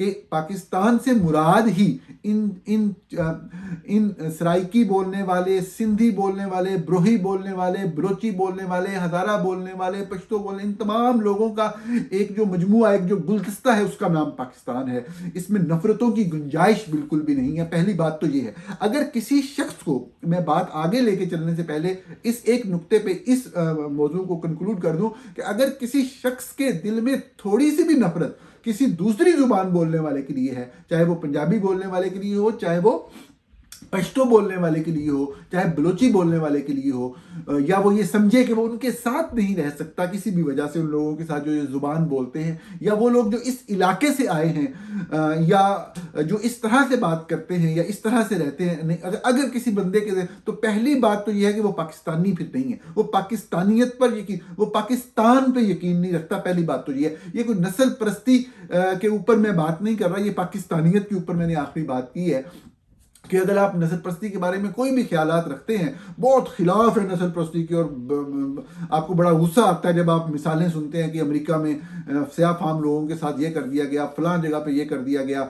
کہ پاکستان سے مراد ہی ان سرائکی بولنے والے، سندھی بولنے والے، بروہی بولنے والے، بلوچی بولنے والے، ہزارہ بولنے والے، پشتو بولنے، ان تمام لوگوں کا ایک جو مجموعہ، ایک جو گلدستہ ہے، اس کا نام پاکستان ہے۔ اس میں نفرتوں کی گنجائش بالکل بھی نہیں ہے۔ پہلی بات تو یہ ہے۔ اگر کسی شخص کو، میں بات آگے لے کے چلنے سے پہلے اس ایک نقطے پہ اس موضوع کو کنکلوڈ کر دوں کہ اگر کسی شخص کے دل میں تھوڑی سی بھی نفرت کسی دوسری زبان بولنے والے کے لیے ہے، چاہے وہ پنجابی بولنے والے کے لیے ہو، چاہے وہ پشتو بولنے والے کے لیے ہو، چاہے بلوچی بولنے والے کے لیے ہو، یا وہ یہ سمجھے کہ وہ ان کے ساتھ نہیں رہ سکتا کسی بھی وجہ سے، ان لوگوں کے ساتھ جو یہ زبان بولتے ہیں، یا وہ لوگ جو اس علاقے سے آئے ہیں، یا جو اس طرح سے بات کرتے ہیں یا اس طرح سے رہتے ہیں، اگر کسی بندے کے، تو پہلی بات تو یہ ہے کہ وہ پاکستانی پھر نہیں ہے، وہ پاکستانیت پر یقین، وہ پاکستان پہ یقین نہیں رکھتا۔ پہلی بات تو یہ ہے۔ یہ کوئی نسل پرستی کے اوپر میں بات نہیں کر رہا، یہ پاکستانیت کے اوپر میں نے آخری بات کی ہے کہ اگر آپ نسل پرستی کے بارے میں کوئی بھی خیالات رکھتے ہیں، بہت خلاف ہے نسل پرستی کی، اور آپ کو بڑا غصہ آتا ہے جب آپ مثالیں سنتے ہیں کہ امریکہ میں سیاہ فام لوگوں کے ساتھ یہ کر دیا گیا، فلاں جگہ پہ یہ کر دیا گیا،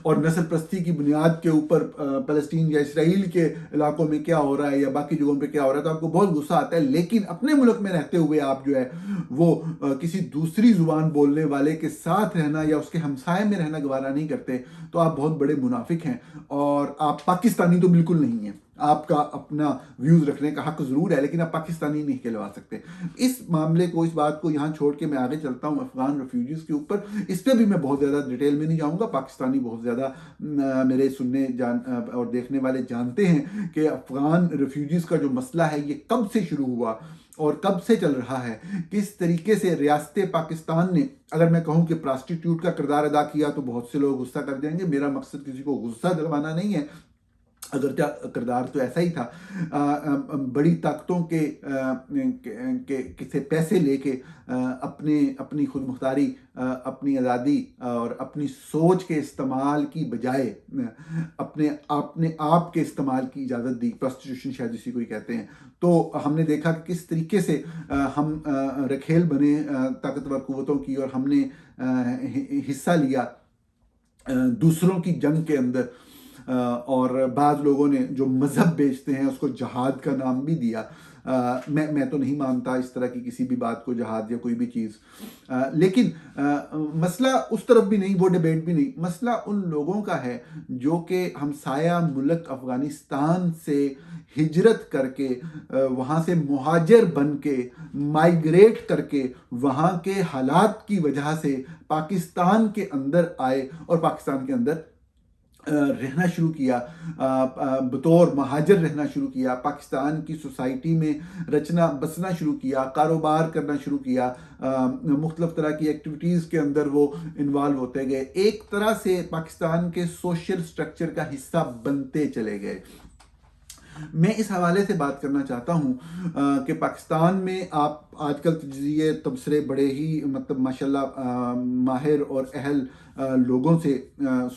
اور نسل پرستی کی بنیاد کے اوپر فلسطین یا اسرائیل کے علاقوں میں کیا ہو رہا ہے یا باقی جگہوں پہ کیا ہو رہا ہے، تو آپ کو بہت غصہ آتا ہے۔ لیکن اپنے ملک میں رہتے ہوئے آپ جو ہے وہ کسی دوسری زبان بولنے والے کے ساتھ رہنا یا اس کے ہمسائے میں رہنا گوارا نہیں کرتے، تو آپ بہت بڑے منافق ہیں، اور آپ پاکستانی تو بالکل نہیں ہیں۔ آپ کا اپنا ویوز رکھنے کا حق ضرور ہے، لیکن آپ پاکستانی نہیں کہلوا سکتے۔ اس معاملے کو، اس بات کو یہاں چھوڑ کے میں آگے چلتا ہوں افغان ریفیوجیز کے اوپر۔ اس پہ بھی میں بہت زیادہ ڈیٹیل میں نہیں جاؤں گا۔ پاکستانی بہت زیادہ میرے سننے اور دیکھنے والے جانتے ہیں کہ افغان ریفیوجیز کا جو مسئلہ ہے یہ کب سے شروع ہوا اور کب سے چل رہا ہے، کس طریقے سے ریاست پاکستان نے، اگر میں کہوں کہ پراسٹیٹیوٹ کا کردار ادا کیا تو بہت سے لوگ غصہ کر جائیں گے۔ میرا مقصد کسی کو غصہ دلوانا نہیں ہے، اگرچہ کردار تو ایسا ہی تھا۔ بڑی طاقتوں سے پیسے لے کے اپنی خود مختاری، اپنی آزادی اور اپنی سوچ کے استعمال کی بجائے اپنے آپ کے استعمال کی اجازت دی، پراسٹیٹیوشن شاید اسی کو ہی کہتے ہیں۔ تو ہم نے دیکھا کہ کس طریقے سے ہم رکھیل بنے طاقتور قوتوں کی، اور ہم نے حصہ لیا دوسروں کی جنگ کے اندر، اور بعض لوگوں نے جو مذہب بیچتے ہیں اس کو جہاد کا نام بھی دیا۔ میں تو نہیں مانتا اس طرح کی کسی بھی بات کو، جہاد یا کوئی بھی چیز، لیکن مسئلہ اس طرف بھی نہیں، وہ ڈیبیٹ بھی نہیں۔ مسئلہ ان لوگوں کا ہے جو کہ ہمسایہ ملک افغانستان سے ہجرت کر کے، وہاں سے مہاجر بن کے، مائیگریٹ کر کے، وہاں کے حالات کی وجہ سے پاکستان کے اندر آئے اور پاکستان کے اندر رہنا شروع کیا، بطور مہاجر رہنا شروع کیا، پاکستان کی سوسائٹی میں رچنا بسنا شروع کیا، کاروبار کرنا شروع کیا، مختلف طرح کی ایکٹیویٹیز کے اندر وہ انوالو ہوتے گئے، ایک طرح سے پاکستان کے سوشل سٹرکچر کا حصہ بنتے چلے گئے۔ میں اس حوالے سے بات کرنا چاہتا ہوں کہ پاکستان میں آپ آج کل تجزیے تبصرے بڑے ہی ماشاءاللہ ماہر اور اہل لوگوں سے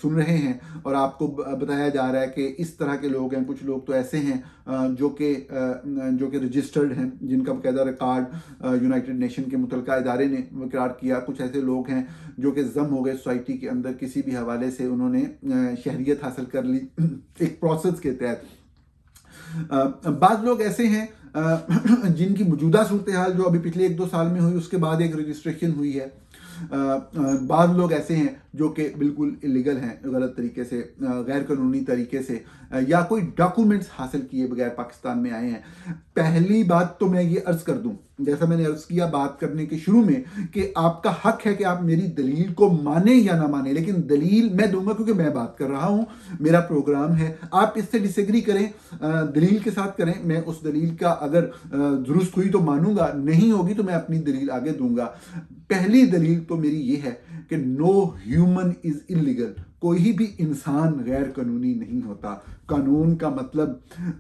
سن رہے ہیں، اور آپ کو بتایا جا رہا ہے کہ اس طرح کے لوگ ہیں۔ کچھ لوگ تو ایسے ہیں جو کہ رجسٹرڈ ہیں، جن کا باقاعدہ ریکارڈ یونائٹڈ نیشن کے متعلقہ ادارے نے برقرار کیا۔ کچھ ایسے لوگ ہیں جو کہ ضم ہو گئے سوسائٹی کے اندر، کسی بھی حوالے سے انہوں نے شہریت حاصل کر لی ایک پروسیس کے تحت۔ بعض لوگ ایسے ہیں جن کی موجودہ صورتحال جو ابھی پچھلے 1-2 سال میں ہوئی، اس کے بعد ایک رجسٹریشن ہوئی ہے۔ بعض لوگ ایسے ہیں جو کہ بالکل الیگل ہیں، غلط طریقے سے، غیر قانونی طریقے سے، یا کوئی ڈاکومنٹس حاصل کیے بغیر پاکستان میں آئے ہیں۔ پہلی بات تو میں یہ عرض کر دوں، جیسا میں نے عرض کیا بات کرنے کے شروع میں، کہ آپ کا حق ہے کہ آپ میری دلیل کو مانیں یا نہ مانیں، لیکن دلیل میں دوں گا کیونکہ میں بات کر رہا ہوں، میرا پروگرام ہے۔ آپ اس سے ڈس ایگری کریں، دلیل کے ساتھ کریں، میں اس دلیل کا اگر درست ہوئی تو مانوں گا، نہیں ہوگی تو میں اپنی دلیل آگے دوں گا۔ پہلی دلیل تو میری یہ ہے کہ نو ہیومن از اللیگل، کوئی بھی انسان غیر قانونی نہیں ہوتا۔ قانون کا مطلب،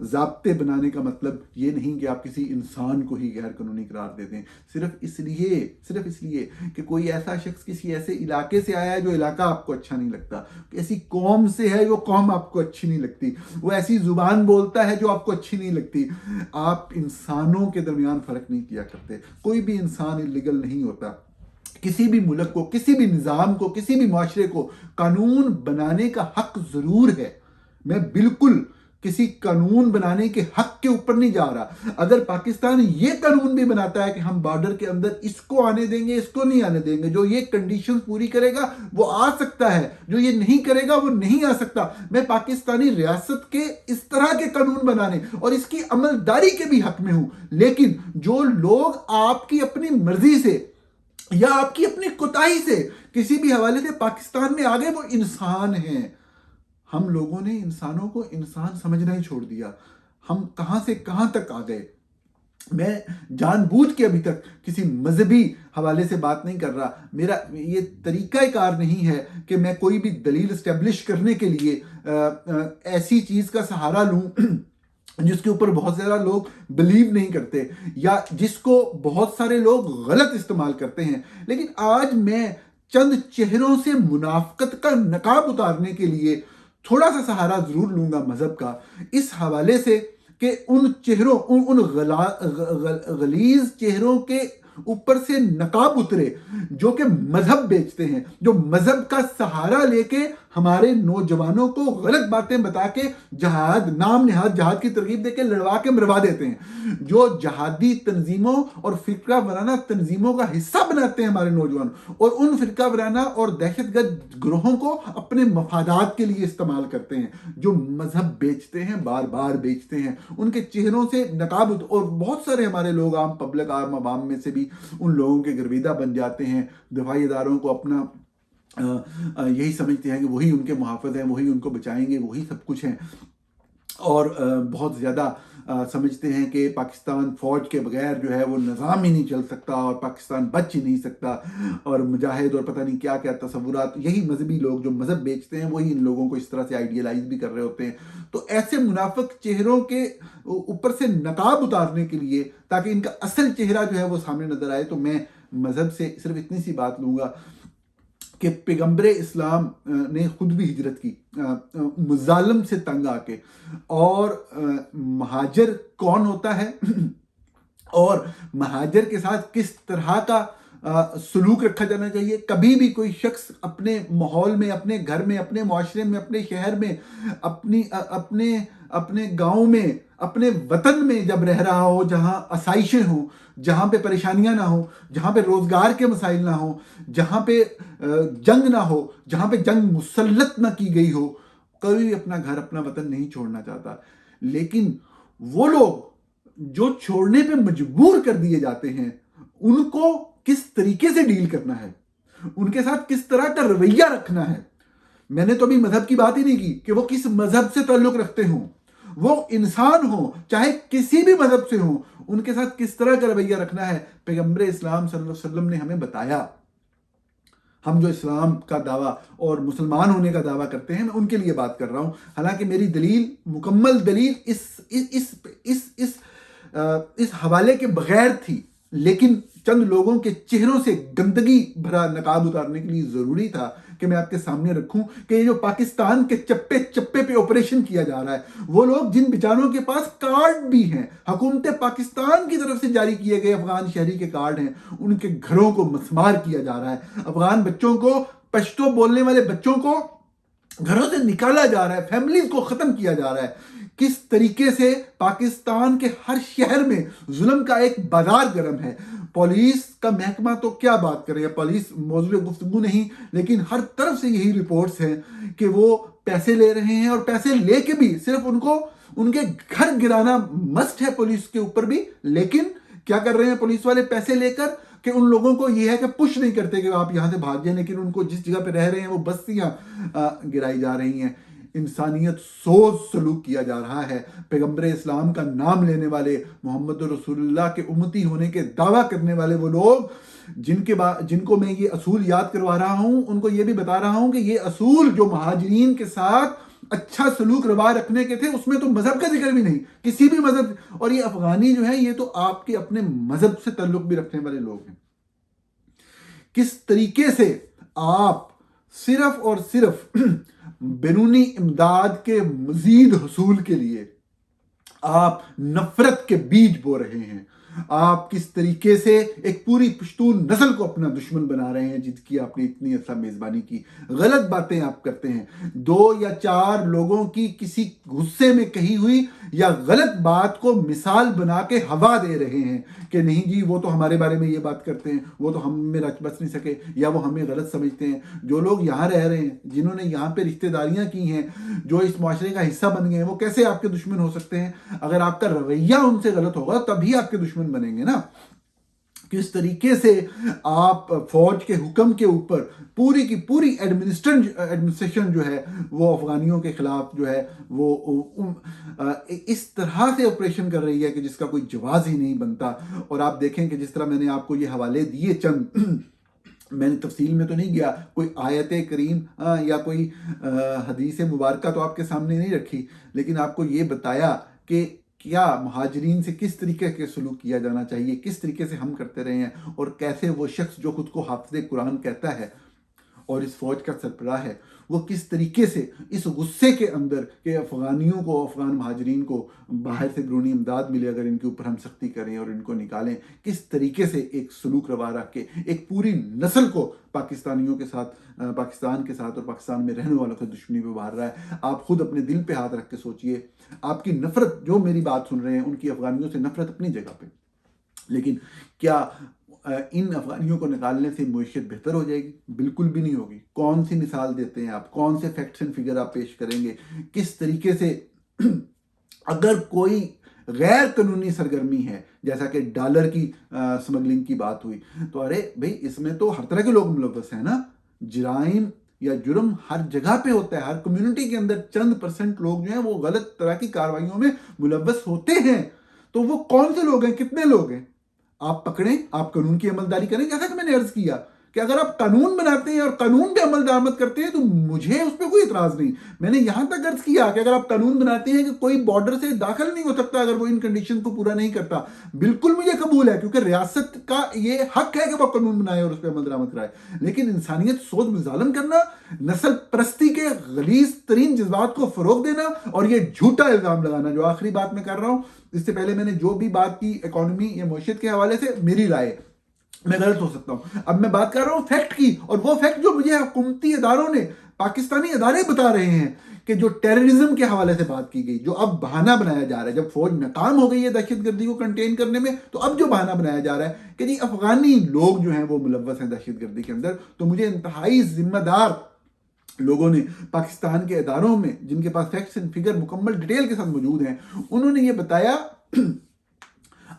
ضابطے بنانے کا مطلب یہ نہیں کہ آپ کسی انسان کو ہی غیر قانونی قرار دے دیں، صرف اس لیے کہ کوئی ایسا شخص کسی ایسے علاقے سے آیا ہے جو علاقہ آپ کو اچھا نہیں لگتا، ایسی قوم سے ہے جو قوم آپ کو اچھی نہیں لگتی، وہ ایسی زبان بولتا ہے جو آپ کو اچھی نہیں لگتی۔ آپ انسانوں کے درمیان فرق نہیں کیا کرتے، کوئی بھی انسان اللیگل نہیں ہوتا۔ کسی بھی ملک کو، کسی بھی نظام کو، کسی بھی معاشرے کو قانون بنانے کا حق ضرور ہے. میں بالکل کسی قانون بنانے کے حق کے اوپر نہیں جا رہا. اگر پاکستان یہ قانون بھی بناتا ہے کہ ہم بارڈر کے اندر اس کو آنے دیں گے، اس کو نہیں آنے دیں گے، جو یہ کنڈیشن پوری کرے گا وہ آ سکتا ہے، جو یہ نہیں کرے گا وہ نہیں آ سکتا. میں پاکستانی ریاست کے اس طرح کے قانون بنانے اور اس کی عملداری کے بھی حق میں ہوں. لیکن جو لوگ آپ کی اپنی مرضی سے یا آپ کی اپنی کوتاہی سے کسی بھی حوالے سے پاکستان میں آ گئے، وہ انسان ہیں. ہم لوگوں نے انسانوں کو انسان سمجھنا ہی چھوڑ دیا. ہم کہاں سے کہاں تک آ گئے. میں جان بوجھ کے ابھی تک کسی مذہبی حوالے سے بات نہیں کر رہا. میرا یہ طریقہ کار نہیں ہے کہ میں کوئی بھی دلیل اسٹیبلش کرنے کے لیے ایسی چیز کا سہارا لوں جس کے اوپر بہت زیادہ لوگ بلیو نہیں کرتے یا جس کو بہت سارے لوگ غلط استعمال کرتے ہیں. لیکن آج میں چند چہروں سے منافقت کا نقاب اتارنے کے لیے تھوڑا سا سہارا ضرور لوں گا مذہب کا، اس حوالے سے کہ ان چہروں، ان غلیظ چہروں کے اوپر سے نقاب اترے جو کہ مذہب بیچتے ہیں، جو مذہب کا سہارا لے کے ہمارے نوجوانوں کو غلط باتیں بتا کے جہاد، نام نہاد جہاد کی ترغیب دے کے لڑوا کے مروا دیتے ہیں، جو جہادی تنظیموں اور فرقہ وارانہ تنظیموں کا حصہ بناتے ہیں ہمارے نوجوان، اور ان فرقہ وارانہ اور دہشت گرد گروہوں کو اپنے مفادات کے لیے استعمال کرتے ہیں، جو مذہب بیچتے ہیں، بار بار بیچتے ہیں. ان کے چہروں سے نقاب، اور بہت سارے ہمارے لوگ عام پبلک، عام عوام میں سے بھی ان لوگوں کے گرویدہ بن جاتے ہیں. دفاعی اداروں کو اپنا یہی سمجھتے ہیں کہ وہی ان کے محافظ ہیں، وہی ان کو بچائیں گے، وہی سب کچھ ہیں، اور بہت زیادہ سمجھتے ہیں کہ پاکستان فوج کے بغیر جو ہے وہ نظام ہی نہیں چل سکتا اور پاکستان بچ ہی نہیں سکتا، اور مجاہد اور پتہ نہیں کیا کیا تصورات. یہی مذہبی لوگ جو مذہب بیچتے ہیں وہی ان لوگوں کو اس طرح سے آئیڈیلائز بھی کر رہے ہوتے ہیں. تو ایسے منافق چہروں کے اوپر سے نقاب اتارنے کے لیے، تاکہ ان کا اصل چہرہ جو ہے وہ سامنے نظر آئے، تو میں مذہب سے صرف اتنی سی بات لوں گا کہ پیغمبر اسلام نے خود بھی ہجرت کی مظالم سے تنگ آ کے. اور مہاجر کون ہوتا ہے اور مہاجر کے ساتھ کس طرح کا سلوک رکھا جانا چاہیے. کبھی بھی کوئی شخص اپنے ماحول میں، اپنے گھر میں، اپنے معاشرے میں، اپنے شہر میں، اپنے گاؤں میں، اپنے وطن میں جب رہ رہا ہو، جہاں آسائشیں ہوں، جہاں پہ پریشانیاں نہ ہوں، جہاں پہ روزگار کے مسائل نہ ہوں، جہاں پہ جنگ نہ ہو، جہاں پہ جنگ مسلط نہ کی گئی ہو، کوئی بھی اپنا گھر، اپنا وطن نہیں چھوڑنا چاہتا. لیکن وہ لوگ جو چھوڑنے پہ مجبور کر دیے جاتے ہیں، ان کو کس طریقے سے ڈیل کرنا ہے، ان کے ساتھ کس طرح کا رویہ رکھنا ہے. میں نے تو ابھی مذہب کی بات ہی نہیں کی کہ وہ کس مذہب سے تعلق رکھتے ہوں، وہ انسان ہوں چاہے کسی بھی مذہب سے ہوں، ان کے ساتھ کس طرح کا رویہ رکھنا ہے پیغمبر اسلام صلی اللہ علیہ وسلم نے ہمیں بتایا. ہم جو اسلام کا دعویٰ اور مسلمان ہونے کا دعویٰ کرتے ہیں، میں ان کے لیے بات کر رہا ہوں. حالانکہ میری دلیل، مکمل دلیل اس حوالے کے بغیر تھی، لیکن چند لوگوں کے چہروں سے گندگی بھرا نقاب اتارنے کے لیے ضروری تھا کہ میں آپ کے سامنے رکھوں کہ یہ جو پاکستان کے چپے چپے پہ آپریشن کیا جا رہا ہے، وہ لوگ جن بیچاروں کے پاس کارڈ بھی ہیں، حکومت پاکستان کی طرف سے جاری کیے گئے افغان شہری کے کارڈ ہیں، ان کے گھروں کو مسمار کیا جا رہا ہے، افغان بچوں کو، پشتو بولنے والے بچوں کو گھروں سے نکالا جا رہا ہے، فیملیز کو ختم کیا جا رہا ہے. کس طریقے سے پاکستان کے ہر شہر میں ظلم کا ایک بازار گرم ہے. پولیس کا محکمہ تو کیا بات کرے، پولیس موضوع گفتگو نہیں، لیکن ہر طرف سے یہی رپورٹس ہیں کہ وہ پیسے لے رہے ہیں، اور پیسے لے کے بھی صرف ان کو ان کے گھر گرانا مسٹ ہے پولیس کے اوپر بھی. لیکن کیا کر رہے ہیں پولیس والے؟ پیسے لے کر کہ ان لوگوں کو یہ ہے کہ پش نہیں کرتے کہ آپ یہاں سے بھاگ جائیں، لیکن ان کو جس جگہ پہ رہ رہے ہیں وہ بستیاں گرائی جا رہی ہیں. انسانیت سوز سلوک کیا جا رہا ہے. پیغمبر اسلام کا نام لینے والے، محمد رسول اللہ کے امتی ہونے کے دعویٰ کرنے والے وہ لوگ جن کو میں یہ اصول یاد کروا رہا ہوں، ان کو یہ بھی بتا رہا ہوں کہ یہ اصول جو مہاجرین کے ساتھ اچھا سلوک روا رکھنے کے تھے، اس میں تو مذہب کا ذکر بھی نہیں، کسی بھی مذہب. اور یہ افغانی جو ہیں، یہ تو آپ کے اپنے مذہب سے تعلق بھی رکھنے والے لوگ ہیں. کس طریقے سے آپ صرف اور صرف بیرونی امداد کے مزید حصول کے لیے آپ نفرت کے بیج بو رہے ہیں. آپ کس طریقے سے ایک پوری پشتون نسل کو اپنا دشمن بنا رہے ہیں جس کی آپ نے اتنی عرصہ میزبانی کی. غلط باتیں آپ کرتے ہیں. 2 یا 4 لوگوں کی کسی غصے میں کہی ہوئی یا غلط بات کو مثال بنا کے ہوا دے رہے ہیں کہ نہیں جی وہ تو ہمارے بارے میں یہ بات کرتے ہیں, وہ تو ہم میں رچ بس نہیں سکے, یا وہ ہمیں غلط سمجھتے ہیں. جو لوگ یہاں رہ رہے ہیں, جنہوں نے یہاں پہ رشتہ داریاں کی ہیں, جو اس معاشرے کا حصہ بن گئے ہیں, وہ کیسے آپ کے دشمن ہو سکتے ہیں؟ اگر آپ کا رویہ ان سے غلط ہوگا تبھی آپ کے دشمن بنیں گے نا. کس طریقے سے آپ فوج کے حکم کے اوپر پوری کی پوری ایڈمنسٹریشن جو ہے وہ افغانیوں کے خلاف جو ہے وہ اس طرح سے آپریشن کر رہی ہے کہ جس کا کوئی جواز ہی نہیں بنتا. اور آپ دیکھیں کہ جس طرح میں نے آپ کو یہ حوالے دیے چند, میں نے تفصیل میں تو نہیں گیا, کوئی آیت کریم یا کوئی حدیث مبارکہ تو آپ کے سامنے نہیں رکھی, لیکن آپ کو یہ بتایا کہ کیا مہاجرین سے کس طریقے کے سلوک کیا جانا چاہیے, کس طریقے سے ہم کرتے رہے ہیں, اور کیسے وہ شخص جو خود کو حافظ قرآن کہتا ہے اور اس فوج کا سربراہ ہے, وہ کس طریقے سے اس غصے کے اندر کہ افغانیوں کو, افغان مہاجرین کو باہر سے بیرونی امداد ملے اگر ان کے اوپر ہم سختی کریں اور ان کو نکالیں, کس طریقے سے ایک سلوک روا رکھ کے ایک پوری نسل کو پاکستانیوں کے ساتھ, پاکستان کے ساتھ اور پاکستان میں رہنے والوں کے دشمنی پہ ابھار رہا ہے. آپ خود اپنے دل پہ ہاتھ رکھ کے سوچئے. آپ کی نفرت, جو میری بات سن رہے ہیں ان کی افغانیوں سے نفرت اپنی جگہ پہ, لیکن کیا ان افغانیوں کو نکالنے سے معیشت بہتر ہو جائے گی؟ بالکل بھی نہیں ہوگی. کون سی مثال دیتے ہیں آپ, کون سے فیکٹس اینڈ فگر آپ پیش کریں گے, کس طریقے سے اگر کوئی غیر قانونی سرگرمی ہے جیسا کہ ڈالر کی سمگلنگ کی بات ہوئی, تو ارے بھئی اس میں تو ہر طرح کے لوگ ملوث ہیں نا. جرائم یا جرم ہر جگہ پہ ہوتا ہے, ہر کمیونٹی کے اندر چند % لوگ جو ہیں وہ غلط طرح کی کارروائیوں میں ملوث ہوتے ہیں. تو وہ کون سے لوگ ہیں, کتنے لوگ ہیں؟ آپ پکڑیں, آپ قانون کی عملداری کریں. جیسا کہ میں نے عرض کیا کہ اگر آپ قانون بناتے ہیں اور قانون پہ عمل درآمد کرتے ہیں تو مجھے اس پہ کوئی اعتراض نہیں. میں نے یہاں تک عرض کیا کہ اگر آپ قانون بناتے ہیں کہ کوئی بارڈر سے داخل نہیں ہو سکتا اگر وہ ان کنڈیشن کو پورا نہیں کرتا, بالکل مجھے قبول ہے, کیونکہ ریاست کا یہ حق ہے کہ وہ قانون بنائے اور اس پہ عمل درآمد کرائے. لیکن انسانیت سوچ میں ظالم کرنا, نسل پرستی کے غلیظ ترین جذبات کو فروغ دینا اور یہ جھوٹا الزام لگانا, جو آخری بات میں کر رہا ہوں, اس سے پہلے میں نے جو بھی بات کی اکانومی یا معیشت کے حوالے سے, میری رائے, میں غلط ہو سکتا ہوں. اب میں بات کر رہا ہوں فیکٹ کی, اور وہ فیکٹ جو مجھے حکومتی اداروں نے, پاکستانی ادارے بتا رہے ہیں کہ جو ٹیررزم کے حوالے سے بات کی گئی, جو اب بہانہ بنایا جا رہا ہے, جب فوج ناکام ہو گئی ہے دہشت گردی کو کنٹین کرنے میں, تو اب جو بہانہ بنایا جا رہا ہے کہ جی افغانی لوگ جو ہیں وہ ملوث ہیں دہشت گردی کے اندر. تو مجھے انتہائی ذمہ دار لوگوں نے پاکستان کے اداروں میں, جن کے پاس فیکٹس اینڈ فگر مکمل ڈیٹیل کے ساتھ موجود ہیں, انہوں نے یہ بتایا,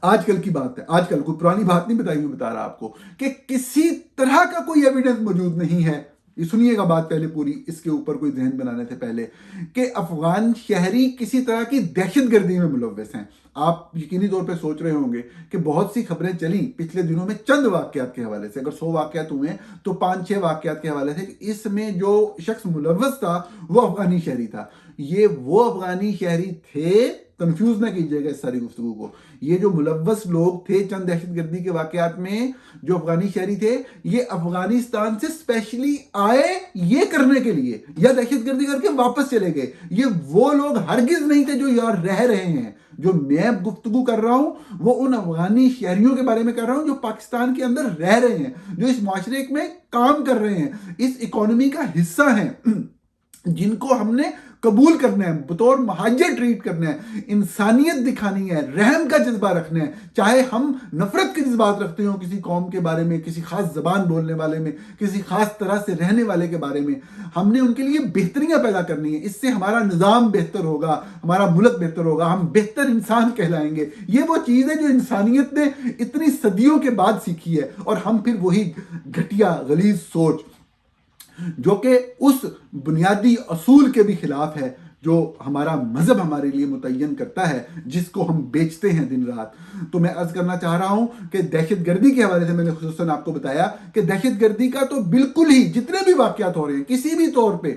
آج کل کی بات ہے, آج کل کوئی پرانی بات نہیں بتائی ہوئی بتا رہا آپ کو, کہ کسی طرح کا کوئی ایویڈنس موجود نہیں ہے. یہ سنیے گا بات پہلے پوری, اس کے اوپر کوئی ذہن بنانے سے پہلے, کہ افغان شہری کسی طرح کی دہشت گردی میں ملوث ہیں. آپ یقینی طور پہ سوچ رہے ہوں گے کہ بہت سی خبریں چلیں پچھلے دنوں میں چند واقعات کے حوالے سے, اگر 100 واقعات ہوئے ہیں تو 5-6 واقعات کے حوالے سے, کہ اس میں جو شخص ملوث تھا وہ افغانی شہری تھا. یہ وہ افغانی شہری تھے, کنفیوز نہ کیجئے گا اس ساری گفتگو کو, یہ جو ملوث لوگ تھے چند دہشت گردی کے واقعات میں, جو افغانی شہری تھے, یہ افغانستان سے اسپیشلی آئے یہ کرنے کے لیے, یا دہشت گردی کر کے واپس چلے گئے. یہ وہ لوگ ہرگز نہیں تھے جو یار رہ رہے ہیں. جو میں گفتگو کر رہا ہوں وہ ان افغانی شہریوں کے بارے میں کر رہا ہوں جو پاکستان کے اندر رہ رہے ہیں, جو اس معاشرے میں کام کر رہے ہیں, اس اکانومی کا حصہ ہیں, جن کو ہم نے قبول کرنا ہے, بطور مہاجر ٹریٹ کرنا ہے, انسانیت دکھانی ہے, رحم کا جذبہ رکھنا ہے, چاہے ہم نفرت کے جذبات رکھتے ہوں کسی قوم کے بارے میں, کسی خاص زبان بولنے والے میں, کسی خاص طرح سے رہنے والے کے بارے میں. ہم نے ان کے لیے بہتریاں پیدا کرنی ہے. اس سے ہمارا نظام بہتر ہوگا, ہمارا ملک بہتر ہوگا, ہم بہتر انسان کہلائیں گے. یہ وہ چیز ہے جو انسانیت نے اتنی صدیوں کے بعد سیکھی ہے, اور ہم پھر وہی گھٹیا غلیظ سوچ جو کہ اس بنیادی اصول کے بھی خلاف ہے جو ہمارا مذہب ہمارے لیے متعین کرتا ہے, جس کو ہم بیچتے ہیں دن رات. تو میں عرض کرنا چاہ رہا ہوں کہ دہشت گردی کے حوالے سے میں نے خصوصاً آپ کو بتایا کہ دہشت گردی کا تو بالکل ہی جتنے بھی واقعات ہو رہے ہیں کسی بھی طور پہ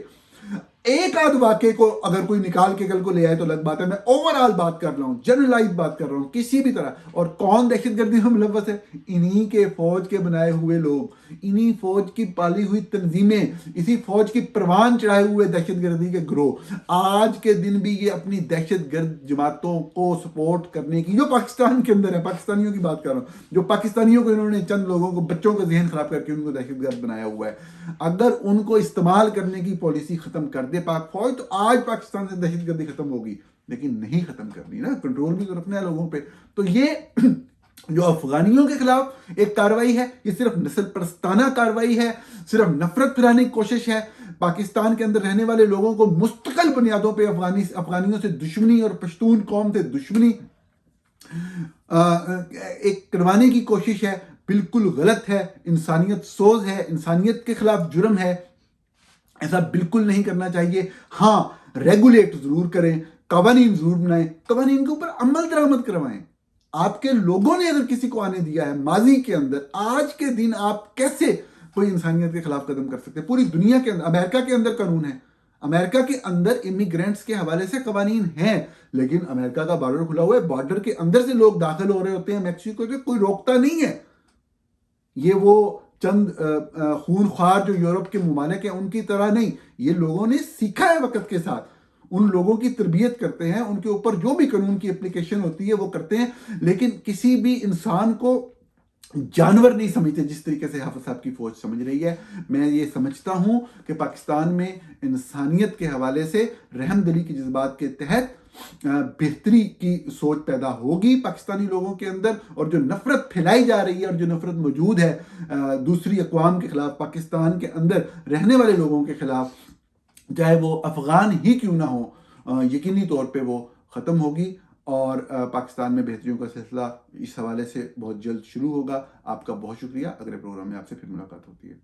ایک آدھ واقعے کو اگر کوئی نکال کے کل کو لے آئے تو الگ بات ہے. میں اوور آل بات کر رہا ہوں, جنرلائز بات کر رہا ہوں کسی بھی طرح. اور کون دہشت گردی میں ملوث ہے؟ انہی کے فوج کے بنائے ہوئے لوگ, انہی فوج کی پالی ہوئی تنظیمیں, اسی فوج کی پروان چڑھائے ہوئے دہشت گردی کے گروہ آج کے دن بھی یہ اپنی دہشت گرد جماعتوں کو سپورٹ کرنے کی, جو پاکستان کے اندر ہے, پاکستانیوں کی بات کر رہا ہوں, جو پاکستانیوں کو انہوں نے چند لوگوں کو, بچوں کا ذہن خراب کر کے ان کو دہشت گرد بنایا ہوا ہے. اگر ان کو استعمال کرنے کی پالیسی ختم کر دے پاک فوج تو آج پاکستان سے دہشت گردی ختم ہوگی, لیکن نہیں ختم کرنی نا, کنٹرول بھی تو رکھنا ہے لوگوں پہ. تو یہ جو افغانیوں کے خلاف ایک کاروائی ہے, یہ صرف نسل پرستانہ کاروائی ہے, صرف نفرت پھیلانے کی کوشش ہے. پاکستان کے اندر رہنے والے لوگوں کو مستقل بنیادوں پہ افغانیوں سے دشمنی اور پشتون قوم سے دشمنی ایک کروانے کی کوشش ہے. بالکل غلط ہے, انسانیت سوز ہے, انسانیت کے خلاف جرم ہے, ایسا بالکل نہیں کرنا چاہیے. ہاں ریگولیٹ ضرور کریں, قوانین ضرور بنائیں, قوانین کے اوپر عمل درآمد کروائیں. آپ کے لوگوں نے اگر کسی کو آنے دیا ہے ماضی کے اندر, آج کے دن آپ کیسے کوئی انسانیت کے خلاف قدم کر سکتے ہیں؟ پوری دنیا کے اندر, امریکہ کے اندر قانون ہے, امریکہ کے اندر امیگرینٹس کے حوالے سے قوانین ہیں, لیکن امریکہ کا بارڈر کھلا ہوا ہے, بارڈر کے اندر سے لوگ داخل ہو رہے ہوتے ہیں میکسیکو سے, کوئی روکتا نہیں ہے. یہ وہ چند خونخوار جو یورپ کے ممالک ہیں ان کی طرح نہیں, یہ لوگوں نے سیکھا ہے وقت کے ساتھ, ان لوگوں کی تربیت کرتے ہیں, ان کے اوپر جو بھی قانون کی اپلیکیشن ہوتی ہے وہ کرتے ہیں, لیکن کسی بھی انسان کو جانور نہیں سمجھتے جس طریقے سے حافظ صاحب کی فوج سمجھ رہی ہے. میں یہ سمجھتا ہوں کہ پاکستان میں انسانیت کے حوالے سے رحم دلی کے جذبات کے تحت بہتری کی سوچ پیدا ہوگی پاکستانی لوگوں کے اندر, اور جو نفرت پھیلائی جا رہی ہے اور جو نفرت موجود ہے دوسری اقوام کے خلاف, پاکستان کے اندر رہنے والے لوگوں کے خلاف, چاہے وہ افغان ہی کیوں نہ ہو, یقینی طور پہ وہ ختم ہوگی. اور پاکستان میں بہتریوں کا سلسلہ اس حوالے سے بہت جلد شروع ہوگا. آپ کا بہت شکریہ. اگلے پروگرام میں آپ سے پھر ملاقات ہوتی ہے.